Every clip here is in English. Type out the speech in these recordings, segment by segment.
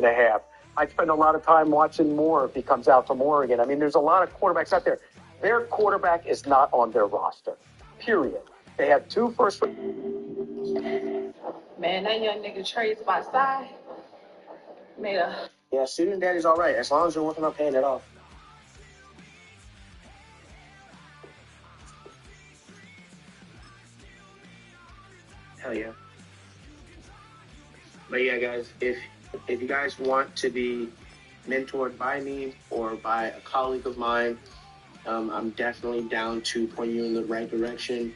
a half. I spend a lot of time watching Moore if he comes out from Oregon. I mean, there's a lot of quarterbacks out there. Their quarterback is not on their roster, period. They have 2 first. Man, that young nigga trades my side. Yeah, student debt is all right, as long as you're working on paying it off. Hell yeah. But yeah, guys, if you guys want to be mentored by me or by a colleague of mine, I'm definitely down to point you in the right direction.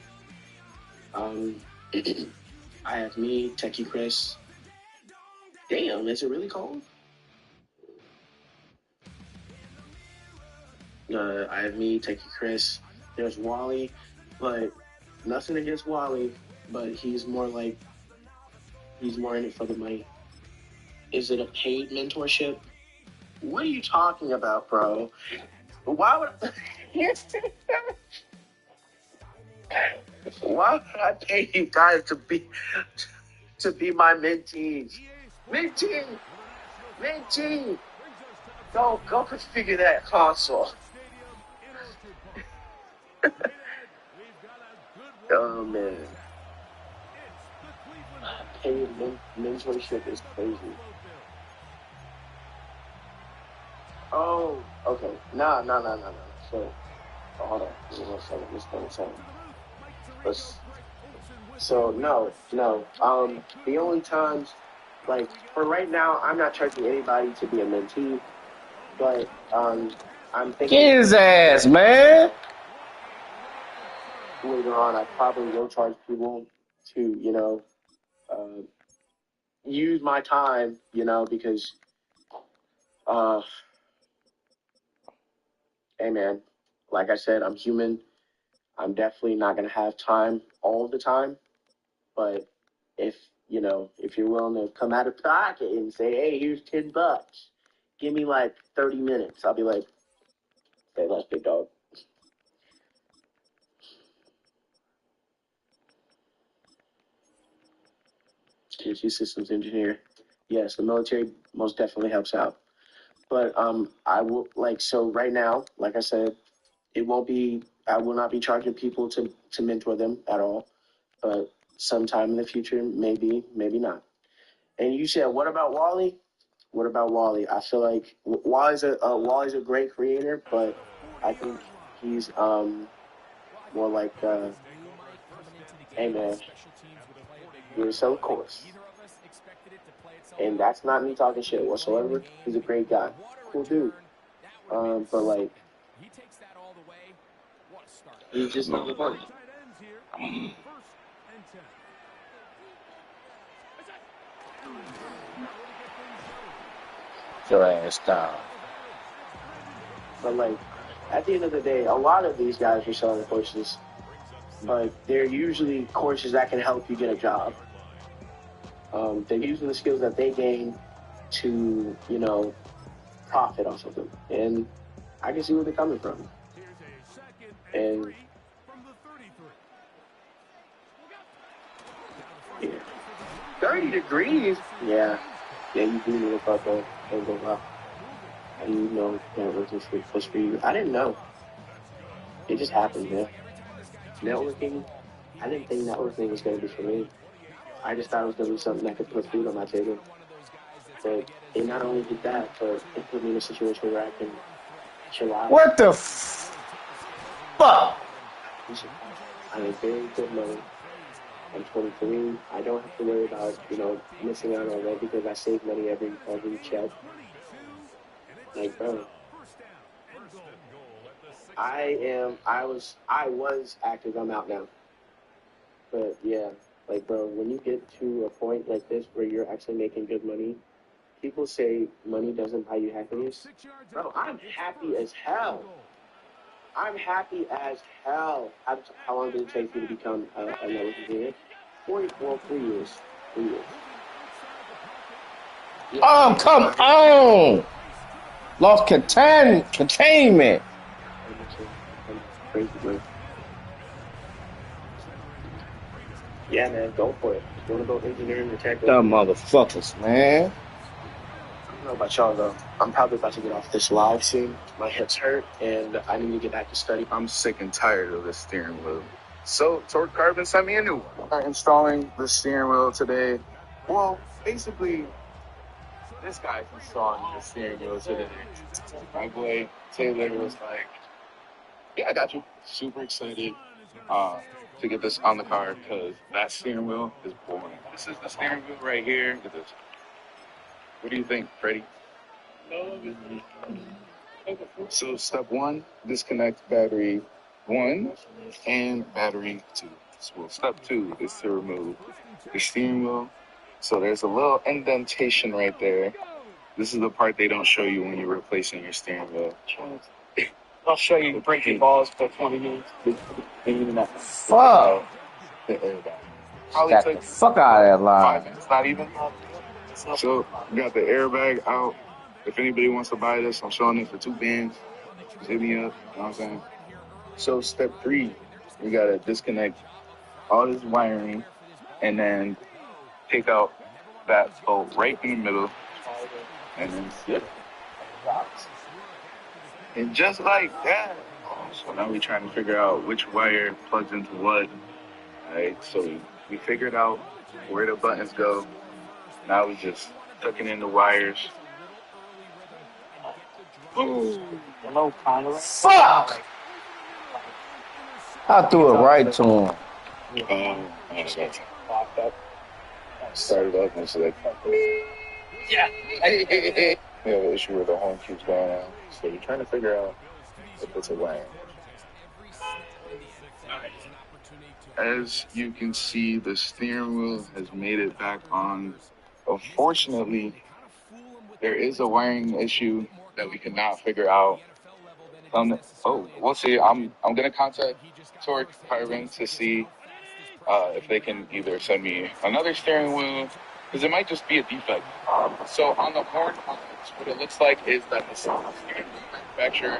I have me, Techie Chris. Damn, is it really cold? I have me, Techie Chris. There's Wally, but nothing against Wally, but he's more in it for the money. Is it a paid mentorship? What are you talking about, bro? Why would I pay you guys to be my mentees? Mentee. Go configure that console. Oh man, paid mentorship is crazy. Oh, okay. No. So, hold on. Give me 1 second. So, no. The only times, like, for right now, I'm not charging anybody to be a mentee, but, I'm thinking... Get his ass, man! Later on, I probably will charge people to, use my time, because, hey man, like I said, I'm human. I'm definitely not going to have time all the time. But if you're willing to come out of pocket and say, hey, here's $10, give me like 30 minutes. I'll be like, say less, big dog. QC systems engineer. Yes, the military most definitely helps out. But I will so right now, like I said, I will not be charging people to mentor them at all. But sometime in the future, maybe not. And you said, what about Wally? I feel like Wally's a great creator, but I think he's more like, hey man, you're so course. And that's not me talking shit whatsoever. He's a great guy, cool dude. But like, he's just not the one. Your ass down. But like, at the end of the day, a lot of these guys are selling courses, but they're usually courses that can help you get a job. They're using the skills that they gain to, profit off of them. And I can see where they're coming from. And yeah. 30 degrees? Yeah, you do need a couple. Don't go up. And you know networking was for you. I didn't know. It just happened, man. Networking, I didn't think networking was going to be for me. I just thought it was going to be something that could put food on my table. But it not only did that, but it put me in a situation where I can chill out. What the fuck? I make very good money. I'm 23. I don't have to worry about, missing out on rent because I save money every check. Like, bro. I was active. I'm out now. But yeah, like, bro, when you get to a point like this where you're actually making good money, people say money doesn't buy you happiness. Bro, I'm happy as hell. How long did it take you to become a network engineer? 3 years. 3 years. Yeah. Oh, come on! Lost containment. Crazy, bro. Yeah, man, go for it. You want to go engineering or tech? Dumb motherfuckers, man. I'm know about y'all though. I'm probably about to get off this live soon. My hips hurt, and I need to get back to study. I'm sick and tired of this steering wheel. So, Torque Carbon sent me a new one. Installing the steering wheel today. Well, basically, this guy's installing the steering wheel today. My boy Taylor was like, yeah, I got you. Super excited to get this on the car because that steering wheel is boring. This is the steering wheel right here. Look at this. What do you think, Freddie? So step 1, disconnect battery 1 and battery 2. So step 2 is to remove the steering wheel. So there's a little indentation right there. This is the part they don't show you when you're replacing your steering wheel. I'll show you breaking balls for 20 minutes. Fuck. The airbag. Stack the fuck out of that 5 line. minutes, not even. So we got the airbag out. If anybody wants to buy this, I'm showing it for $2 Just hit me up. You know what I'm saying? So step 3, we gotta disconnect all this wiring and then take out that bolt right in the middle and then zip. And just like that. So now we're trying to figure out which wire plugs into what. Alright, so we figured out where the buttons go. Now we just tucking in the wires. Hello, Conrad. Fuck! I threw it right to him. Started up and it's like, Yeah. we have an issue where the horn keeps going on. So we're trying to figure out if it's a wire. As you can see, the steering wheel has made it back on. Unfortunately, there is a wiring issue that we could not figure out. We'll see. I'm gonna contact Torque Carbon to see if they can either send me another steering wheel, because it might just be a defect. So on the horn, what it looks like is that the steering wheel manufacturer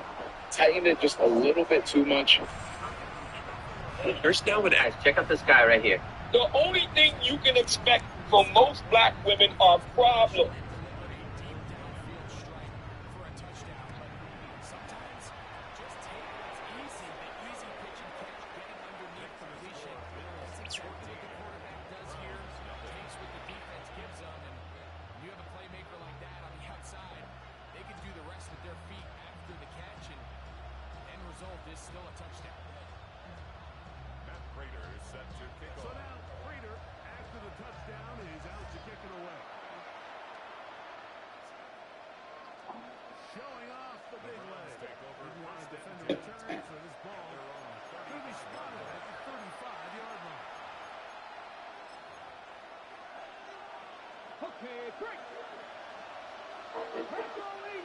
tightened it just a little bit too much. You're still with us. Check out this guy right here. The only thing you can expect from most black women are problems.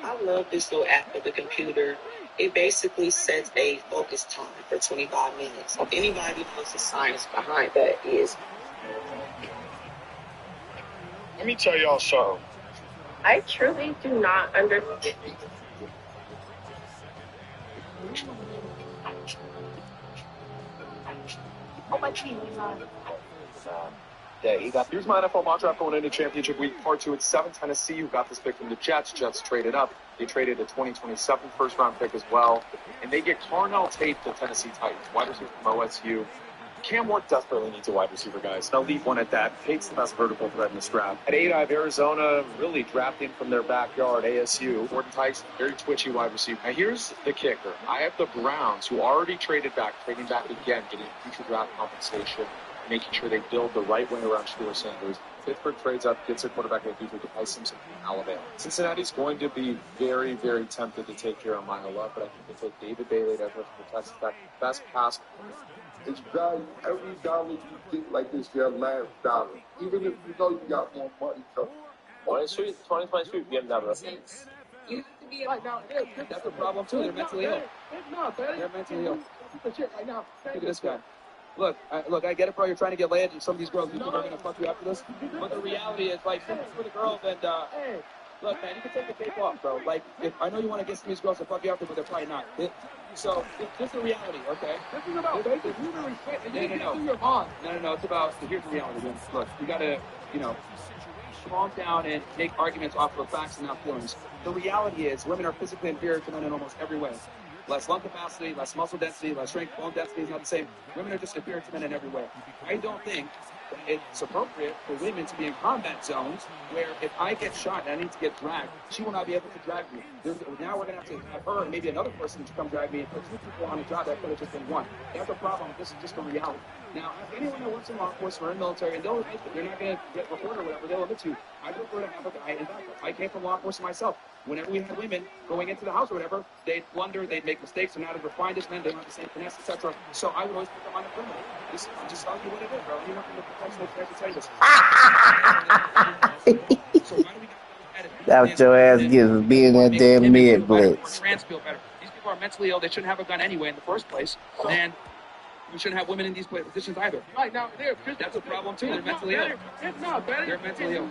I love this little app for the computer. It basically sets a focus time for 25 minutes. If anybody knows the science behind that is. Let me tell y'all something. I truly do not understand. Oh, my team is on. Here's my NFL mock draft going into championship week part 2 at 7. Tennessee, who got this pick from the Jets. Jets traded up. They traded a 2027 first round pick as well. And they get Carnell Tate, the Tennessee Titans, wide receiver from OSU. Cam Ward desperately needs a wide receiver, guys. They'll leave one at that. Tate's the best vertical threat in this draft. At 8, I have Arizona really drafting from their backyard, ASU. Gordon Tyson, very twitchy wide receiver. Now, here's the kicker. I have the Browns, who already traded back, trading back again, getting future draft compensation, making sure they build the right way around Shedeur Sanders. Pittsburgh trades up, gets a quarterback in the future, Ty Simpson from Alabama. Cincinnati's going to be very, very tempted to take Jeremiah Love, but I think they take David Bailey to protect the best pass. It's value. Every dollar you get like this, your last dollar. Even if you know you got more money. So. 2023 BMW. You have to be Right now, that's a problem too. They're mentally ill. They're mentally ill. Look at this guy. Look, I get it, bro. You're trying to get laid, and some of these girls, you think are going to fuck you after this. But the reality is, like, for the girls, and look, man, you can take the tape off, bro. Like, if I know you want to get some of these girls to fuck you after, but they're probably not. So, this is the reality, okay? This is about you respect and you your bond. No. It's about, here's the reality, man. Look, you got to, calm down and make arguments off of facts and not feelings. The reality is women are physically inferior to men in almost every way. Less lung capacity, less muscle density, less strength, bone density is not the same. Women are just inferior to men in every way. I don't think that it's appropriate for women to be in combat zones where if I get shot and I need to get dragged, she will not be able to drag me. Now we're going to have her and maybe another person to come drag me and put two people on a job that could have just been one. That's a problem. This is just a reality. Now, if anyone that works in law enforcement or in the military, and they'll admit that they're not going to get reported or whatever, they'll admit to you, I prefer to have a guy in backup. I came from law enforcement myself. Whenever we had women going into the house or whatever, they'd blunder, they'd make mistakes, they're not as refined as men, they don't have the same finesse, etc. So I would always put them on the perimeter. Just tell you what it is, bro. You're not going to professional care to tell you this. So why do we That's your ass gets being that damn mid blitz. Trans feel better. These people are mentally ill. They shouldn't have a gun anyway in the first place. And we shouldn't have women in these positions either. Right now, that's a problem too. They're mentally ill. No, better. They're mentally ill.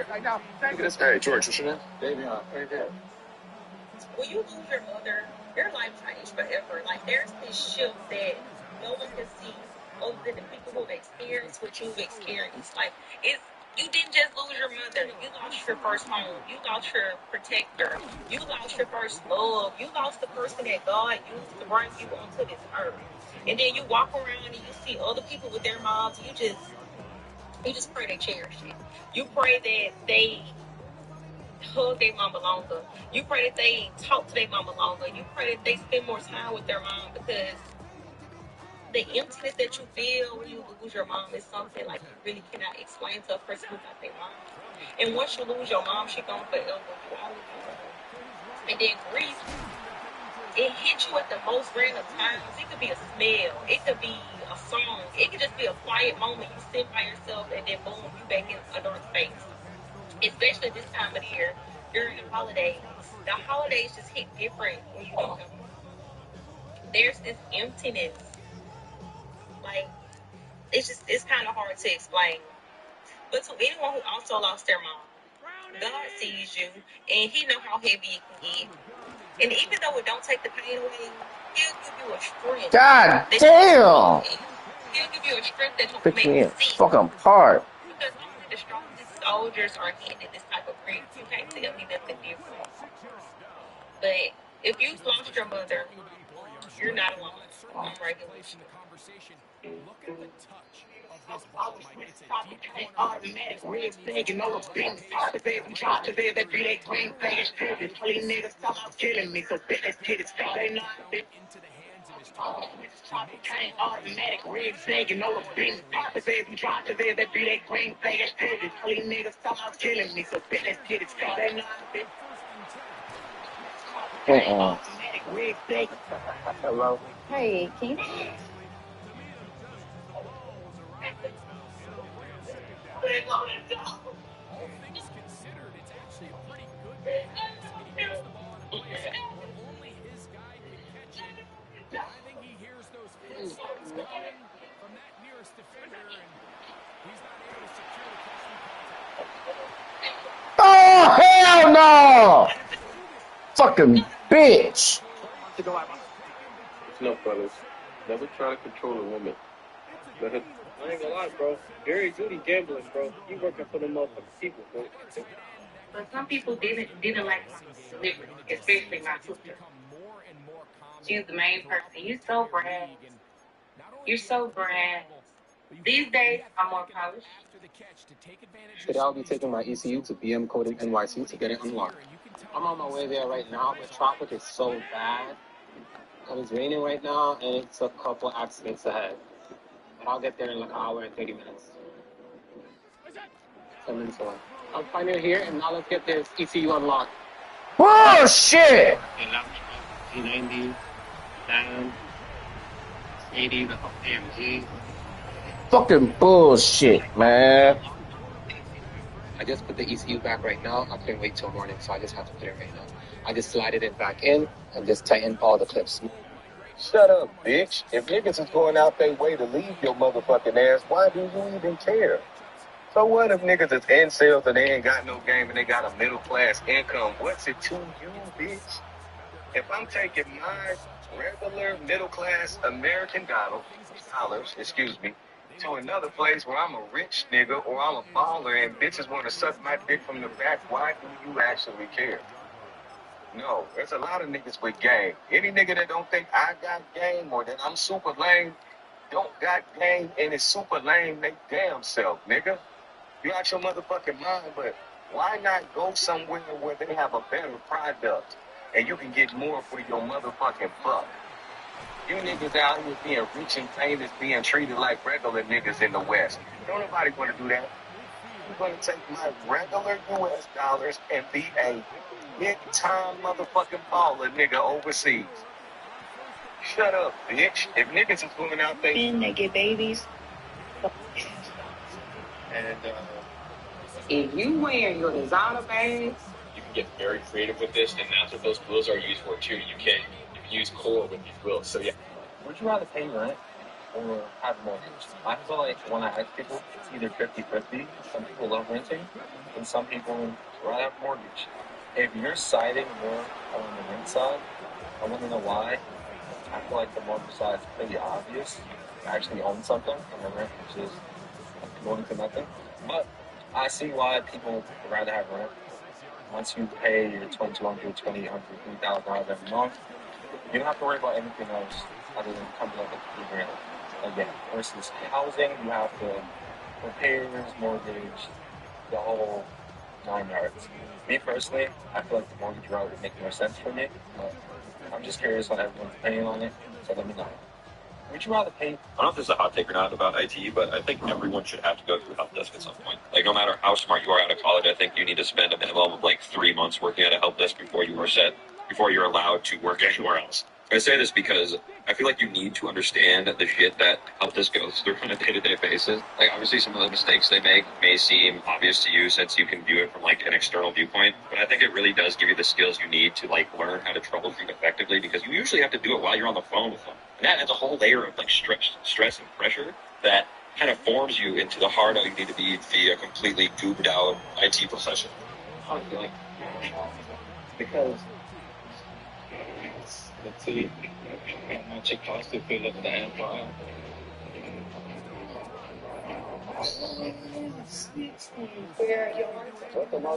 Right now, look at this guy. Hey, George, what's your name? Davion, right there. When you lose your mother, your life changed forever. Like, there's this shift that no one can see other than the people who've experienced what you've experienced. Like, you didn't just lose your mother. You lost your first home. You lost your protector. You lost your first love. You lost the person that God used to bring you onto this earth. And then you walk around and you see other people with their moms. You just pray they cherish it. You pray that they hug their mama longer. You pray that they talk to their mama longer. You pray that they spend more time with their mom, because the emptiness that you feel when you lose your mom is something like you really cannot explain to a person who's not their mom. And once you lose your mom, she gone forever. You always lose her. And then grief, it hits you at the most random times. It could be a smell. It could be a song. It could just be a quiet moment. You sit by yourself and then boom, you back in a dark space. Especially this time of the year, during the holidays. The holidays just hit different when you don't have mom. There's this emptiness. Like, it's kind of hard to explain. But to anyone who also lost their mom, God sees you, and He knows how heavy it can get. And even though it don't take the pain away, He'll give you a strength. God damn! He'll give you a strength that you Pick can me make up. you see. Fucking apart. Because only the strongest soldiers are handed this type of grief. You can't tell me nothing different. But if you've lost your mother, you're not alone. I'm right here with you. Automatic rigs, thinking all the things. If they even try to say that be they green flash, this play niggas come out killing me, so let's get it started. Automatic rigs, thinking all the things. If they even try to say that be they green flash, this play niggas come out killing me, so let's get it started. Automatic rigs, thinking. Hello. Hey, Keith. Oh, hell no! Fucking bitch! No, fellas. Never try to control a woman. Let her. I ain't gonna lie, bro. Gary Judy gambling, bro. He working for the motherfucking people, bro. But some people didn't like my delivery, especially my sister. She's the main person. You're so brave. You're so brave. These days, I'm more polished. Today I'll be taking my ECU to BM Coding NYC to get it unlocked. I'm on my way there right now, but traffic is so bad. It's raining right now, and it's a couple accidents ahead. But I'll get there in like an hour and 30 minutes. 10 minutes away. I'm finally here, and now let's get this ECU unlocked. Bullshit! T90, down, 80, the AMG. Fucking bullshit, man. I just put the ECU back right now. I couldn't wait till morning, so I just have to put it right now. I just slided it back in and just tightened all the clips. Shut up, bitch. If niggas is going out their way to leave your motherfucking ass, why do you even care? So what if niggas is incels and they ain't got no game and they got a middle class income? What's it to you, bitch? If I'm taking my regular middle class American dollars, to another place where I'm a rich nigga or I'm a baller and bitches want to suck my dick from the back, why do you actually care? No, there's a lot of niggas with game. Any nigga that don't think I got game or that I'm super lame, don't got game and is super lame, they damn self, nigga. You out your motherfucking mind, but why not go somewhere where they have a better product and you can get more for your motherfucking buck? You niggas out here being rich and famous, being treated like regular niggas in the West. Don't nobody want to do that. I'm going to take my regular U.S. dollars and be a big-time motherfucking baller nigga overseas. Shut up, bitch. If niggas is going out there... They get babies. And If you wear your designer bags, you can get very creative with this, and that's what those wheels are used for too. You can use core with these wheels. So yeah. Would you rather pay rent or have a mortgage? I feel like when I ask people, it's either 50-50. Some people love renting, and some people rather have a mortgage. If you're siding more on the rent side, I want to know why. I feel like the mortgage side is pretty obvious. You actually own something, and the rent is just going to nothing. But I see why people would rather have rent. Once you pay your $2,200, $2,800, $3,000 every month, you don't have to worry about anything else other than coming up with the rent. Again, versus housing, you have to repairs, mortgage, the whole 9 yards. Me personally, I feel like the mortgage route would make more sense for me, but I'm just curious on everyone's opinion on it, so let me know. Would you rather pay? I don't know if this is a hot take or not about IT, but I think everyone should have to go through a help desk at some point. Like, no matter how smart you are out of college, I think you need to spend a minimum of like 3 months working at a help desk before you're allowed to work anywhere else. I say this because I feel like you need to understand the shit that help desk goes through on a day-to-day basis. Like, obviously, some of the mistakes they make may seem obvious to you since you can view it from like an external viewpoint, but I think it really does give you the skills you need to like learn how to troubleshoot effectively, because you usually have to do it while you're on the phone with them. And that adds a whole layer of like stress and pressure that kind of forms you into the hard out you need to be a completely gooped out IT professional. I feel like because let's see how much it costs to fill up the amp file.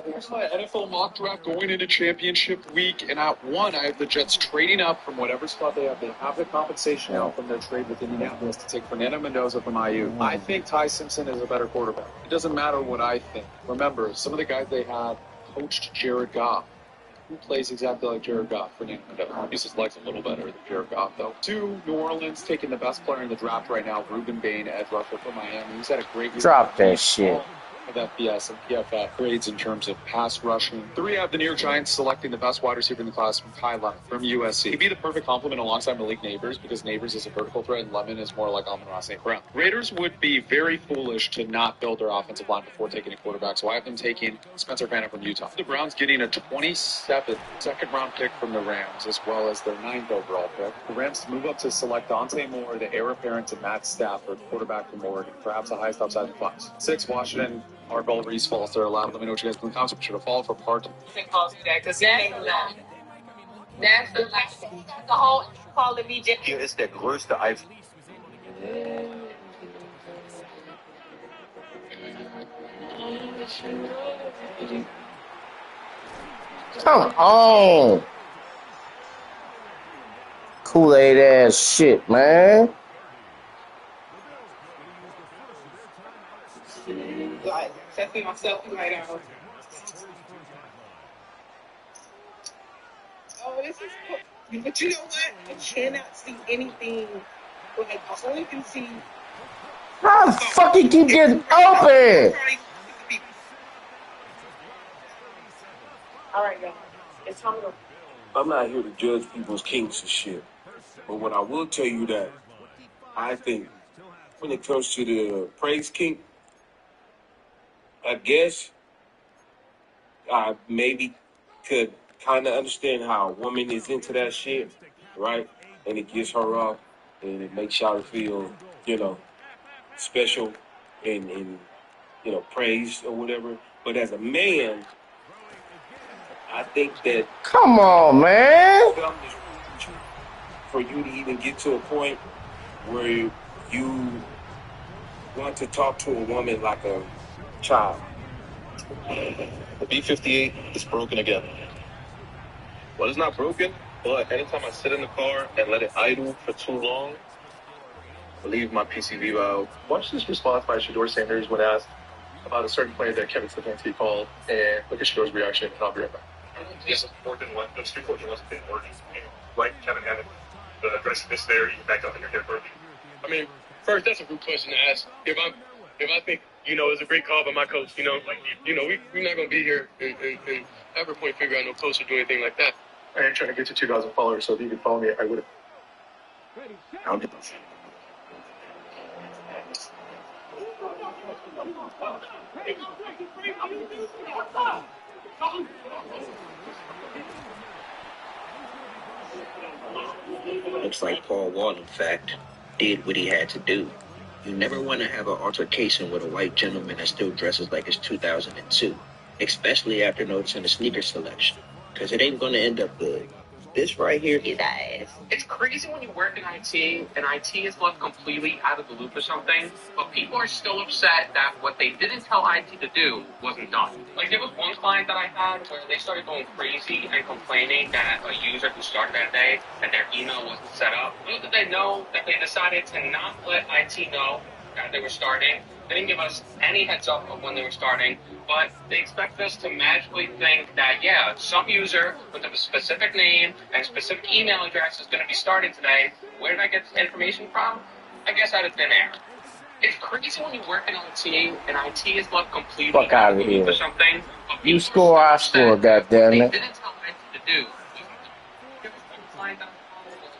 Here's my NFL mock draft going into championship week, and at 1, I have the Jets trading up from whatever spot they have. They have the compensation now from their trade with Indianapolis to take Fernando Mendoza from IU. I think Ty Simpson is a better quarterback. It doesn't matter what I think. Remember, some of the guys they had coached Jared Goff. Who plays exactly like Jared Goff? Fernando Mendoza. Uses his legs a little better than Jared Goff, though. 2, New Orleans taking the best player in the draft right now, Ruben Bain, edge rusher from Miami. He's had a great year. Drop that shit. Of FBS and PFF grades in terms of pass rushing. 3, I have the New York Giants selecting the best wide receiver in the class from Kai Lemon from USC. He'd be the perfect complement alongside Malik Neighbors, because Neighbors is a vertical threat and Lemon is more like Amon-Ra St. Brown. Raiders would be very foolish to not build their offensive line before taking a quarterback, so I have them taking Spencer Fanta from Utah. The Browns getting a 27th second-round pick from the Rams, as well as their 9th overall pick. The Rams move up to select Dante Moore, the heir apparent to Matt Stafford, quarterback from Oregon, perhaps the highest upside in the class. 6, Washington. Arbel Reese falls there allowed. Let me know what you guys think in the comments. Should have fallen for part. that's the whole calling me just. Hier ist der größte Eis. Come on. Kool-Aid ass shit, man. Like, testing myself right now. Oh, this is cool. But you know what? I cannot see anything. Like, I only can see. How the fuck you keep getting open? All right, y'all. It's time to go. I'm not here to judge people's kinks and shit. But what I will tell you that I think when it comes to the praise kink, I guess I maybe could kind of understand how a woman is into that shit, right? And it gets her off, and it makes y'all feel, special and praised or whatever. But as a man, I think that... Come on, man! For you to even get to a point where you want to talk to a woman like a child. The B-58 is broken again. Well, it's not broken, but anytime I sit in the car and let it idle for too long, I leave my PCV valve. Watch this response by Shador Sanders when asked about a certain player that Kevin Stefanski called, and look at Shador's reaction, and I'll be right back. Yes, those 3 quarters wasn't working. Like Kevin had the aggressiveness there, you back up in your head working. I mean, first, that's a good question to ask. If I think, it's a great call by my coach, we're not going to be here and ever point finger at no coach or do anything like that. I ain't trying to get to 2,000 followers, so if you could follow me, I would have. I'll get those. Looks like Paul Wall, in fact, did what he had to do. You never want to have an altercation with a white gentleman that still dresses like it's 2002, especially after noticing the sneaker selection, because it ain't going to end up good. This right here, you guys. It's crazy when you work in IT and IT is left completely out of the loop or something, but people are still upset that what they didn't tell IT to do wasn't done. Like, there was one client that I had where they started going crazy and complaining that a user who started that day and their email wasn't set up. Little did they know that they decided to not let IT know that they were starting. They didn't give us any heads up of when they were starting, but they expect us to magically think that, yeah, some user with a specific name and specific email address is going to be starting today. Where did I get this information from? I guess out of thin air. It's crazy when you work in IT and IT is left completely Fuck out of here. or something. You score, I score, goddammit. They didn't tell IT to do.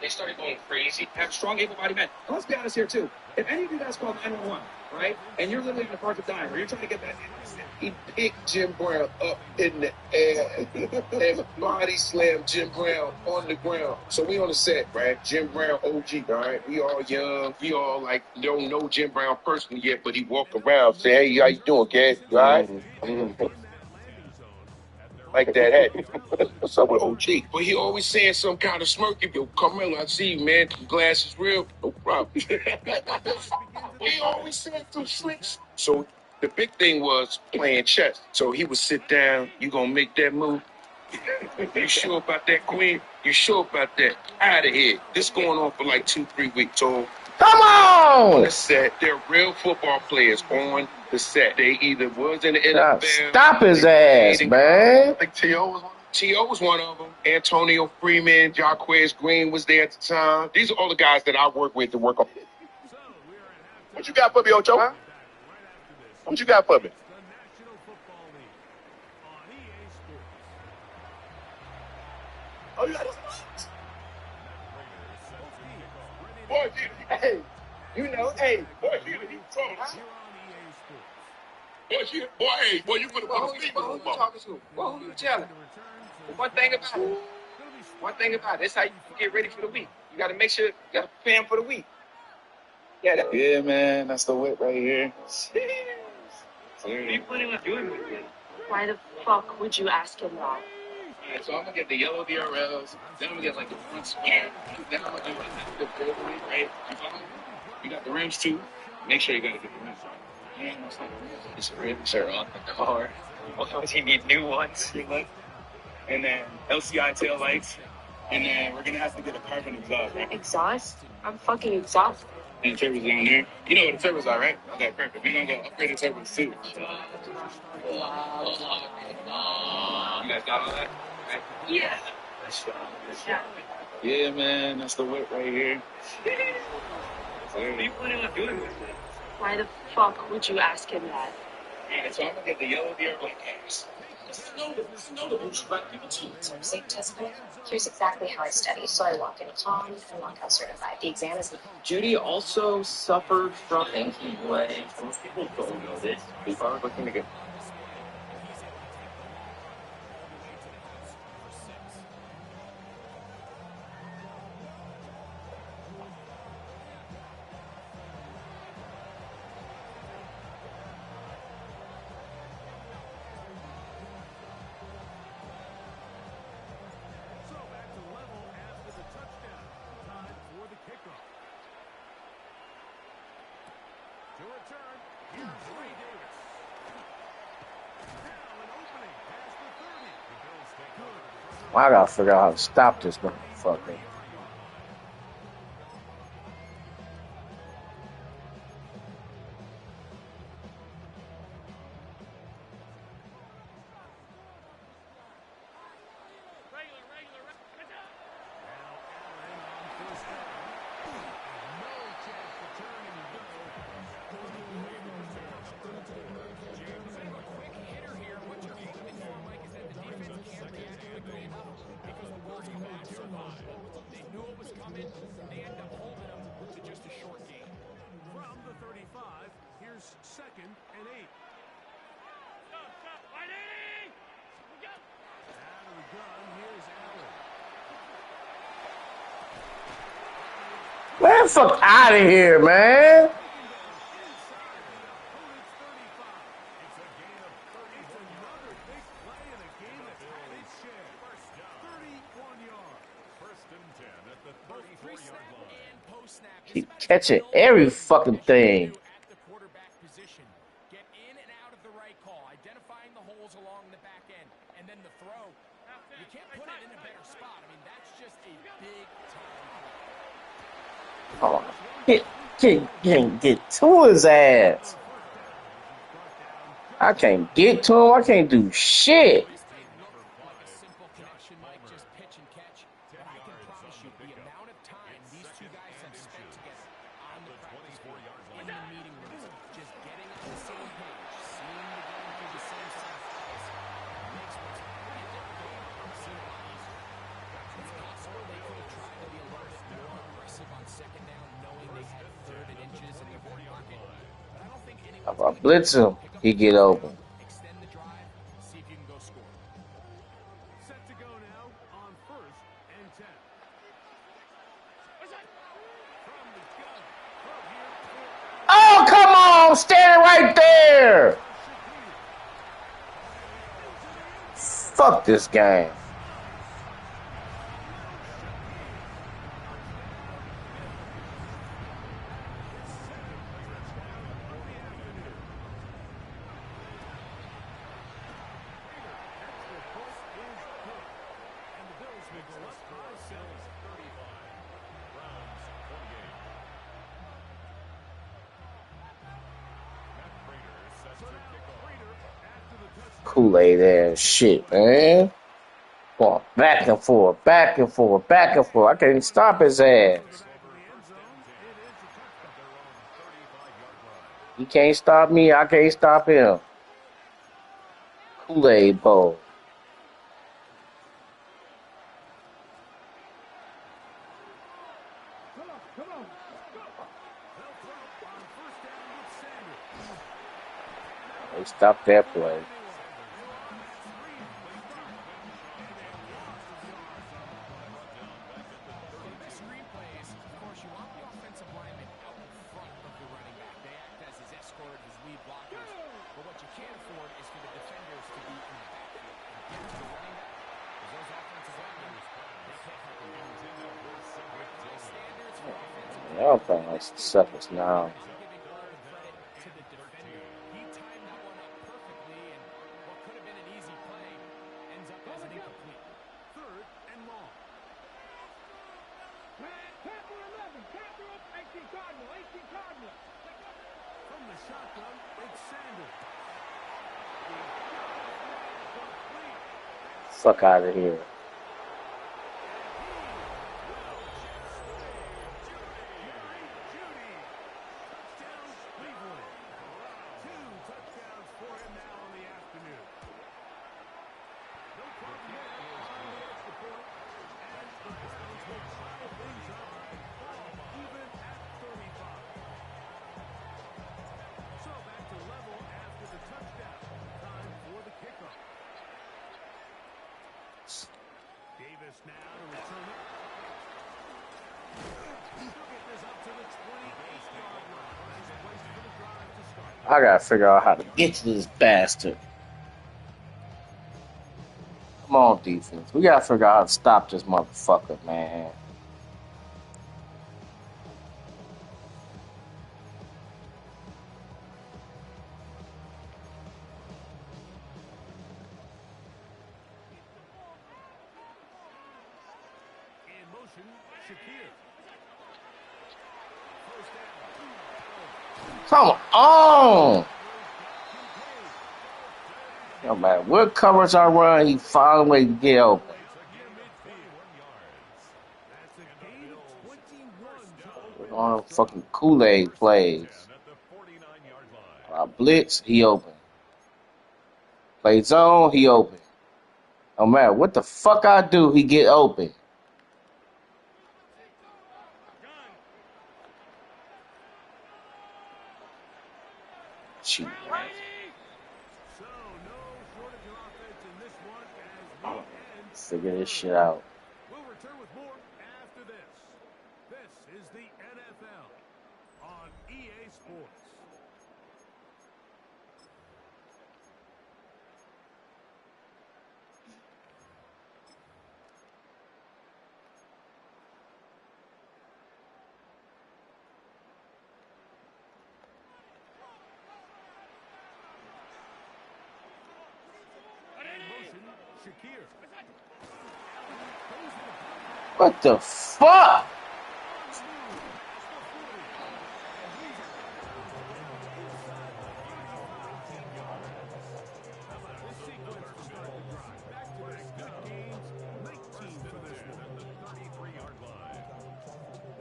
They started going crazy. Have strong, able-bodied men. Let's be honest here, too. If any of you guys call 911, right, and you're literally in the park of dying, or you're trying to get that, He picked Jim Brown up in the air and body slammed Jim Brown on the ground. So we on the set, right? Jim Brown OG, all right? We all young. We all, don't know Jim Brown personally yet, but he walk around, say, hey, how you doing, kid? You all right? Like that head. What's up with OG? But he always saying some kind of smirky. Yo, Carmelo, I see you, man. Glass is real. No problem. He always saying some slicks. So the big thing was playing chess. So he would sit down. You gonna make that move? You sure about that, Queen? You sure about that? Out of here. This going on for like 2-3 weeks. So come on! On the set, they're real football players on the set. They either was in the NFL. Stop his ass, man. I think T.O. was one of them. Antonio Freeman, Jaquez Green was there at the time. These are all the guys that I work with to work on. What you got for me, Ocho? Huh? What you got for me? Oh, you got this? Boy, hey, hey. Boy, you put a who you talking to? Well, who you telling? One thing about it, that's how you get ready for the week. You got to make sure you got to prepare for the week. Yeah, man, that's the whip right here. What are you planning on doing with it? Why the fuck would you ask him that? Alright, so I'm gonna get the yellow DRLs, then I'm gonna get like the front square, then I'm gonna do the gold, right? You follow me? You got the rims too. Make sure you gotta get the rims right. His rims are on the car. Why would he need new ones? And then LCI tail lights, and then we're gonna have to get a carbon exhaust, right? Exhaust? I'm fucking exhausted. And the turbos down there. You know what the turbos are, right? Okay, perfect. We're gonna go upgrade the turbos too. You guys got all that? Right? Yeah. Yeah, man, that's the whip right here. What are you planning on doing with it? Why the fuck would you ask him that? Alright, so I'm gonna get the yellow deer like gas. Safe test plan. Here's exactly how I study. So I walk in calm and walk out certified. The exam is. Judy also suffered from heat waves. Most people don't know this. If I was looking to get Jordan I gotta figure out how to stop this motherfucker. Man, fuck out of here, man. Keep catching every fucking thing. Oh, can't get to his ass. I can't get to him. I can't do shit. If I blitz him, he get open. Oh, come on! Standing right there! Fuck this game. Kool-Aid ass shit, man. Going back and forth, back and forth, back and forth. I can't even stop his ass. He can't stop me. I can't stop him. Kool-Aid bowl. They stopped that play. Y'all playing like some suckers now. Fuck out of here. I gotta figure out how to get to this bastard. Come on, defense. We gotta figure out how to stop this motherfucker, man. Come on. No matter what covers I run, he found a way to get open. On fucking Kool-Aid plays. Blitz, he open. Play zone, he open. No matter what the fuck I do, he get open. Shoot, man. Figure this shit out. We'll return with more after this. This is the NFL on EA Sports. What the fuck?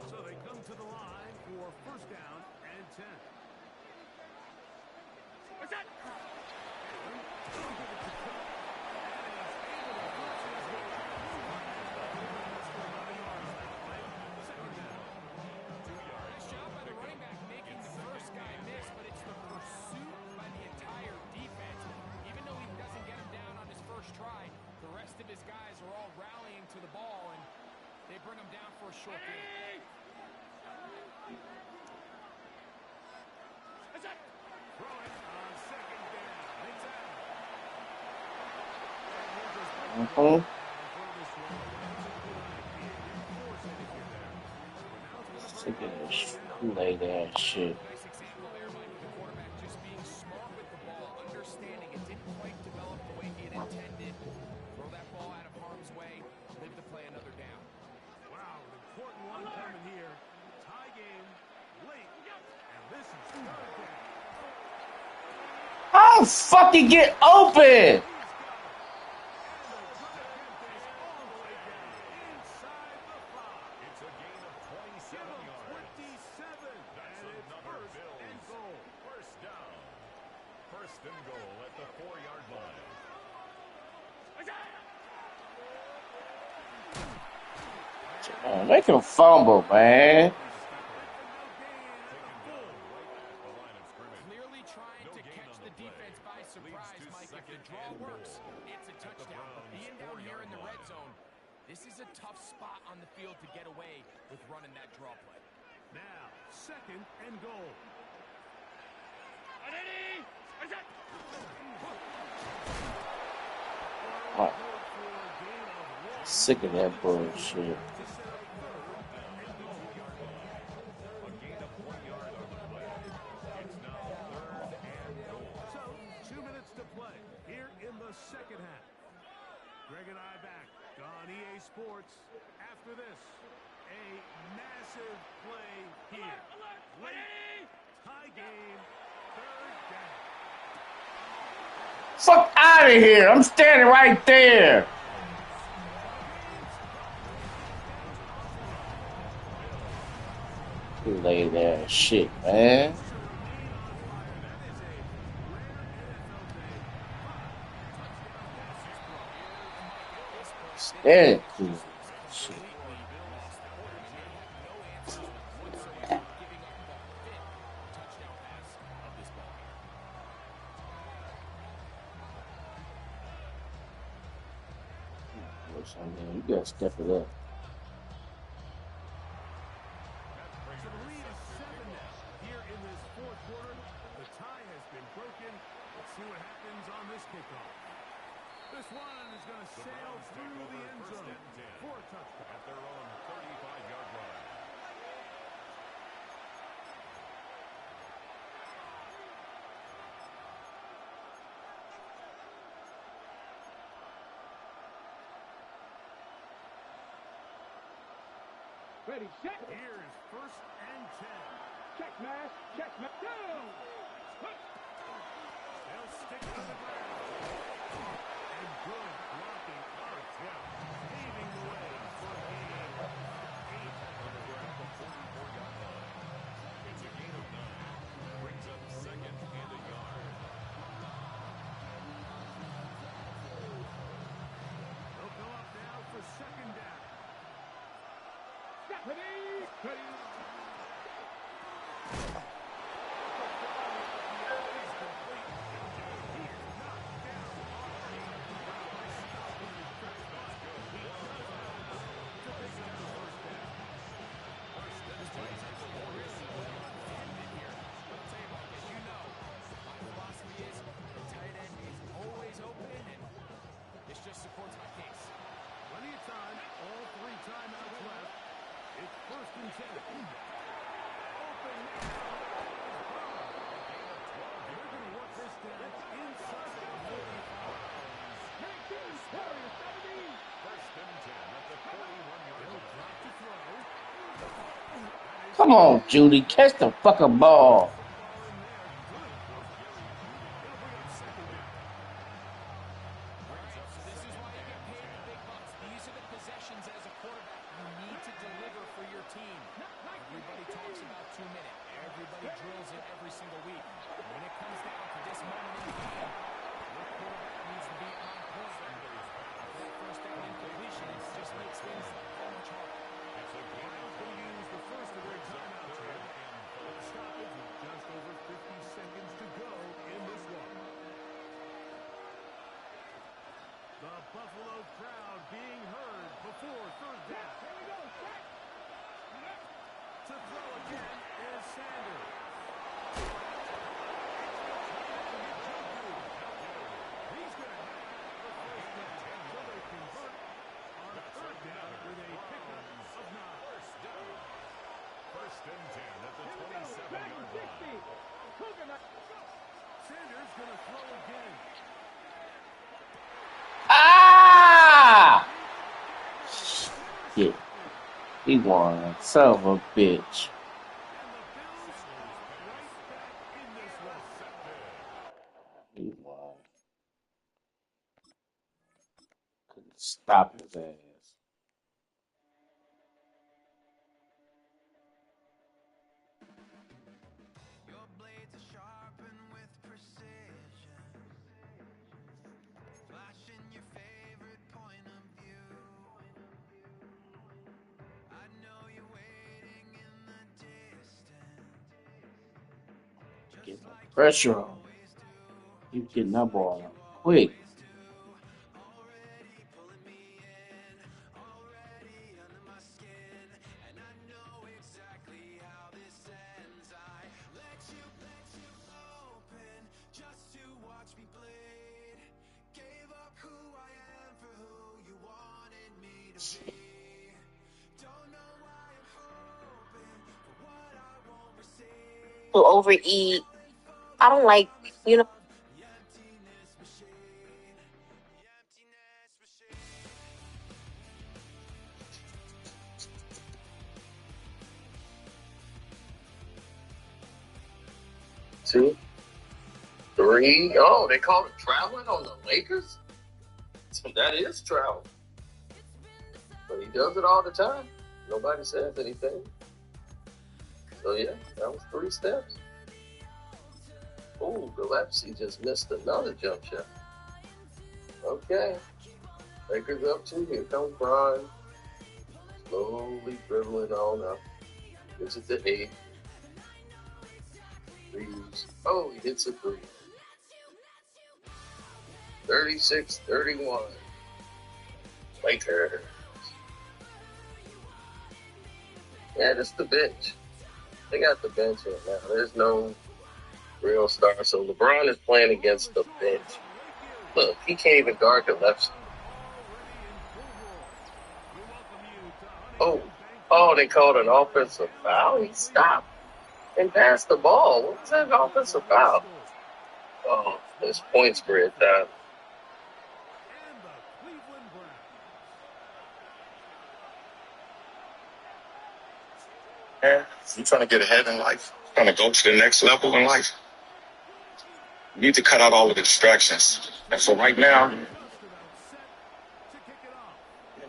So they come to the line for first down and 10. Bring him down for a short game. Sick of this Kool-Aid ass shit. Nice example there, Mike, of the quarterback just being smart with the ball, understanding it didn't quite develop the way he had intended. Throw that ball out of harm's way, live to play another down. Wow, an important one coming here. Tie game late, and this is third down. How fucking get open? Man, make him fumble, man. Clearly trying to catch the defense by surprise, Mike. If the draw works, it's a touchdown. But being down here in the red zone, this is a tough spot on the field to get away with running that draw play. Now, second and goal. Oh. Sick of that bullshit. Second half. Greg and I back on EA Sports. After this, a massive play here. Late tie game, third down. Fuck out of here. I'm standing right there. Lay there shit, man. Very cool. Shit. You gotta step it up. So the lead is 7 now. Here in this fourth quarter, the tie has been broken. Let's see what happens on this kickoff. This one is going to sail through the end zone for a touchdown at their own 35-yard line. Ready, set. Here is 1st and 10. Check smash. Check smash. Down. They'll stick to the ground. And good blocking on attempt. Paving the way for a gain of 8 on the ground. The 44-yard line. It's a gain of 9. Brings up 2nd and a yard. They'll go up now for 2nd down. Stephanie! Ready. Supports my case. Plenty of time. All 3 timeouts left. It's 1st and 10. Open now. They're going to work this down inside the 45. Warriors 70. 1st and 10 at the 41-yard line. Drop to throw. Come on, Judy. Catch the fucking ball. Buffalo crowd being heard before 3rd down. Here we go. To throw again is Sanders. He's going to have the 1st down. So they convert on 3rd down with a pickup of 9. 1st down. 1st and 10 at the 27-yard line. Sanders going to throw again. Ah! Shit. He won. Son of a bitch. He won. Couldn't stop his ass. Get the pressure on. You getting that ball up quick. Will overeat. I don't like, Two, three. Oh, they call it traveling on the Lakers? So that is travel. But he does it all the time. Nobody says anything. So, yeah, that was 3 steps. Oh, Gillespie just missed another jump shot. Okay. Lakers up 2. Here comes Bron. Slowly dribbling on up. Gets it to 8. Threes. Oh, he hits a 3. 36-31. Lakers. Yeah, that's the bench. They got the bench in now. There's no real star. So LeBron is playing against the bench. Look, he can't even guard the left side. Oh, they called an offensive foul. He stopped and passed the ball. What was that offensive foul? Oh, it's point spread time. man, you're trying to get ahead in life, trying to go to the next level in life, you need to cut out all of the distractions. And so right now,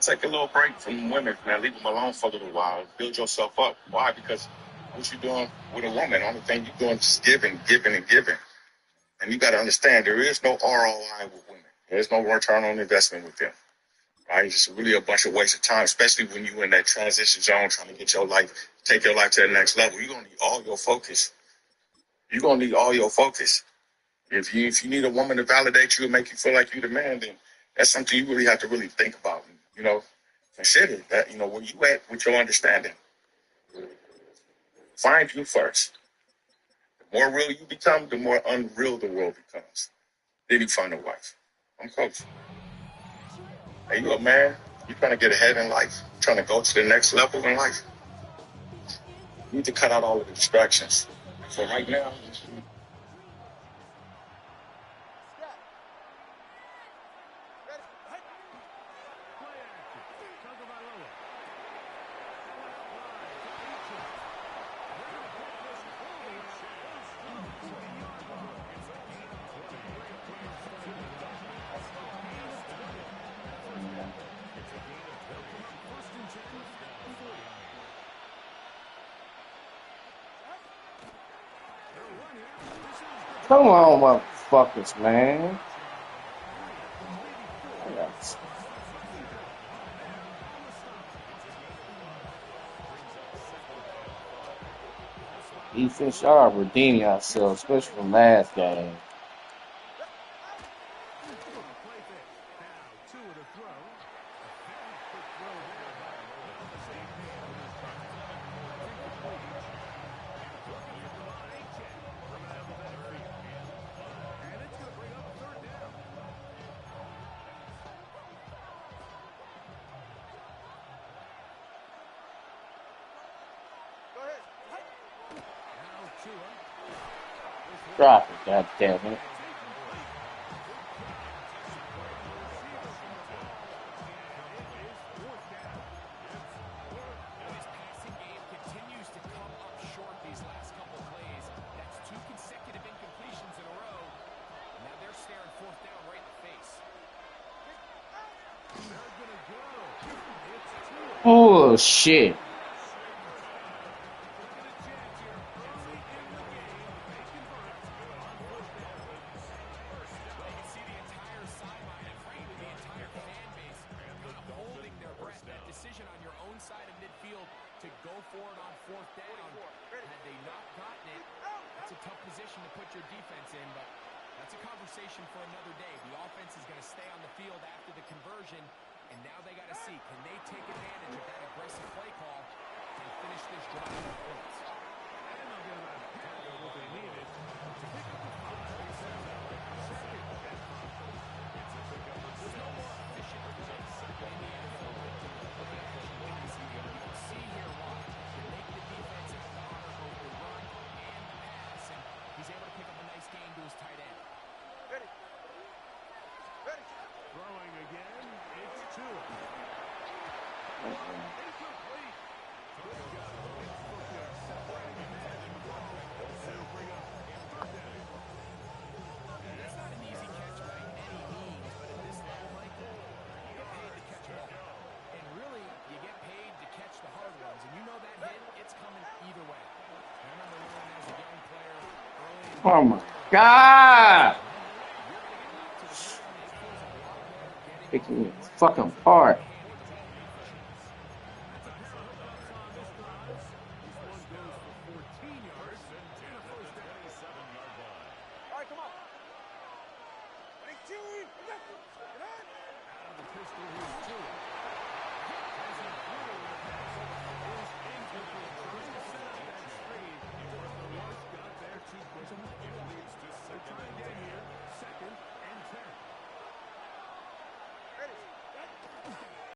take a little break from women, man. Leave them alone for a little while. Build yourself up. Why? Because what you're doing with a woman, the only thing you're doing is giving, giving, and giving. And you got to understand, there is no ROI with women. There's no return on investment with them. Right? It's really a bunch of waste of time, especially when you're in that transition zone trying to get your life, take your life to the next level. You're going to need all your focus. You're going to need all your focus. If you need a woman to validate you and make you feel like you're the man, then that's something you really have to really think about. You know, consider that, where you at with your understanding. Find you first. The more real you become, the more unreal the world becomes. Then you find a wife. I'm Coach. Hey, you a man, you're trying to get ahead in life, trying to go to the next level in life. You need to cut out all of the distractions. So right now, Come on, motherfuckers, man. Defense, y'all are redeeming ourselves, especially from last game. Drop it, god damn it. Oh shit. Oh my god! Picking me fucking apart.